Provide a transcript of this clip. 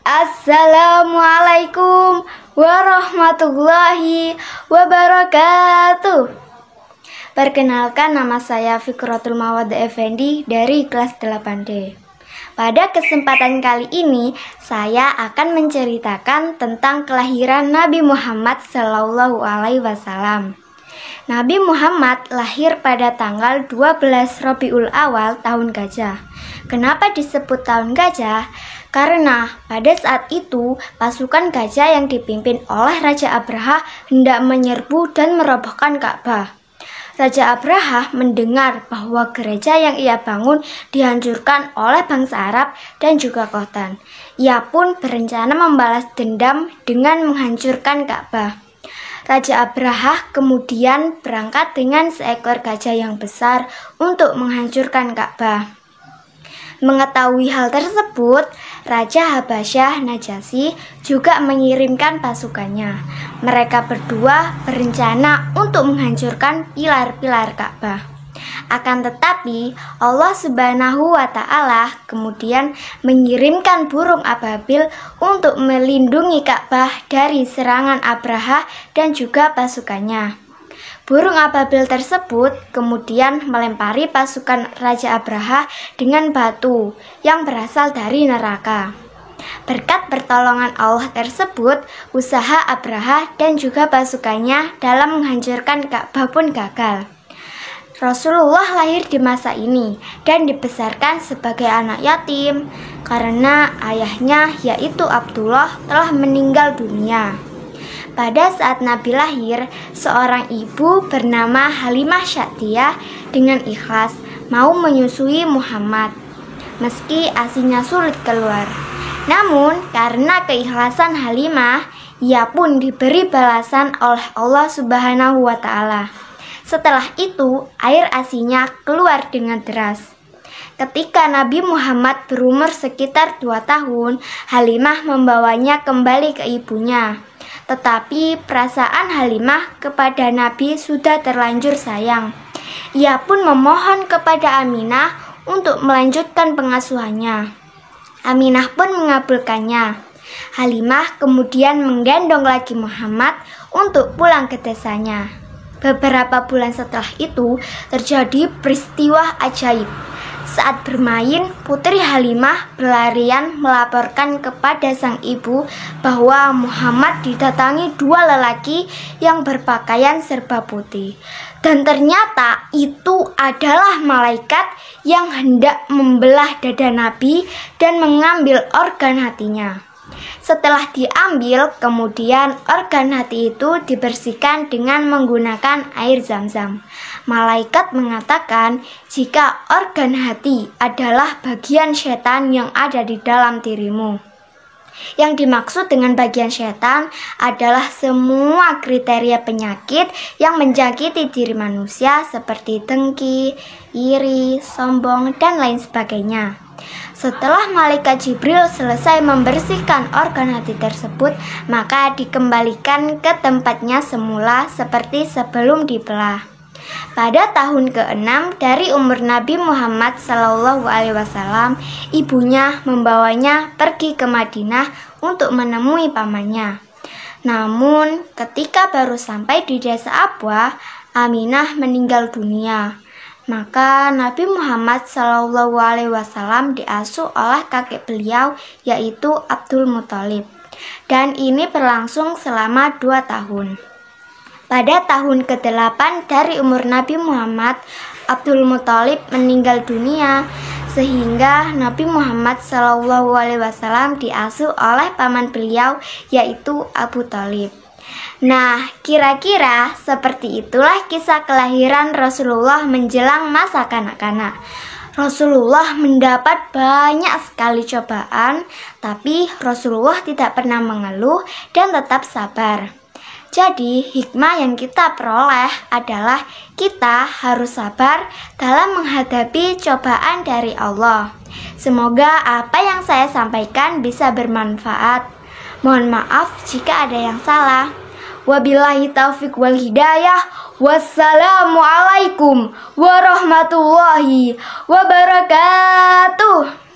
Assalamualaikum warahmatullahi wabarakatuh. Perkenalkan, nama saya Fikratul Mawada Effendi dari kelas 8D. Pada kesempatan kali ini, saya akan menceritakan tentang kelahiran Nabi Muhammad SAW. Nabi Muhammad lahir pada tanggal 12 Rabiul Awal tahun gajah. Kenapa disebut tahun gajah? Karena pada saat itu pasukan gajah yang dipimpin oleh Raja Abraha hendak menyerbu dan merobohkan Ka'bah. Raja Abraha mendengar bahwa gereja yang ia bangun dihancurkan oleh bangsa Arab dan juga Khotan. Ia pun berencana membalas dendam dengan menghancurkan Ka'bah. Raja Abraha kemudian berangkat dengan seekor gajah yang besar untuk menghancurkan Ka'bah. Mengetahui hal tersebut, Raja Habasyah Najasyi juga mengirimkan pasukannya. Mereka berdua berencana untuk menghancurkan pilar-pilar Ka'bah. Akan tetapi, Allah Subhanahu wa Ta'ala kemudian mengirimkan burung ababil untuk melindungi Ka'bah dari serangan Abraha dan juga pasukannya. Burung ababil tersebut kemudian melempari pasukan Raja Abraha dengan batu yang berasal dari neraka. Berkat pertolongan Allah tersebut, usaha Abraha dan juga pasukannya dalam menghancurkan Ka'bah pun gagal. Rasulullah lahir di masa ini dan dibesarkan sebagai anak yatim karena ayahnya yaitu Abdullah telah meninggal dunia. Pada saat Nabi lahir, seorang ibu bernama Halimah Sya'diyah dengan ikhlas mau menyusui Muhammad, meski ASINYA sulit keluar. Namun, karena keikhlasan Halimah, ia pun diberi balasan oleh Allah Subhanahu wa Ta'ala. Setelah itu, air ASINYA keluar dengan deras. Ketika Nabi Muhammad berumur sekitar 2 tahun, Halimah membawanya kembali ke ibunya. Tetapi perasaan Halimah kepada Nabi sudah terlanjur sayang. Ia pun memohon kepada Aminah untuk melanjutkan pengasuhannya. Aminah pun mengabulkannya. Halimah kemudian menggendong lagi Muhammad untuk pulang ke desanya. Beberapa bulan setelah itu terjadi peristiwa ajaib. Saat bermain, Putri Halimah berlarian melaporkan kepada sang ibu bahwa Muhammad didatangi 2 lelaki yang berpakaian serba putih. Dan ternyata itu adalah malaikat yang hendak membelah dada Nabi dan mengambil organ hatinya. Setelah diambil, kemudian organ hati itu dibersihkan dengan menggunakan air Zam-Zam. Malaikat mengatakan jika organ hati adalah bagian setan yang ada di dalam dirimu. Yang dimaksud dengan bagian setan adalah semua kriteria penyakit yang menjangkiti diri manusia seperti dengki, iri, sombong, dan lain sebagainya. Setelah malaikat Jibril selesai membersihkan organ hati tersebut, maka dikembalikan ke tempatnya semula seperti sebelum dibelah. Pada tahun ke-6 dari umur Nabi Muhammad SAW, ibunya membawanya pergi ke Madinah untuk menemui pamannya. Namun, ketika baru sampai di desa Abwah, Aminah meninggal dunia. Maka Nabi Muhammad SAW diasuh oleh kakek beliau yaitu Abdul Muthalib. Dan ini berlangsung selama 2 tahun. Pada tahun ke-8 dari umur Nabi Muhammad, Abdul Muthalib meninggal dunia sehingga Nabi Muhammad SAW diasuh oleh paman beliau yaitu Abu Thalib. Nah, kira-kira seperti itulah kisah kelahiran Rasulullah menjelang masa kanak-kanak. Rasulullah mendapat banyak sekali cobaan, tapi Rasulullah tidak pernah mengeluh dan tetap sabar. Jadi, hikmah yang kita peroleh adalah kita harus sabar dalam menghadapi cobaan dari Allah. Semoga apa yang saya sampaikan bisa bermanfaat. Mohon maaf jika ada yang salah. Wabillahi taufiq wal hidayah. Wassalamualaikum warahmatullahi wabarakatuh.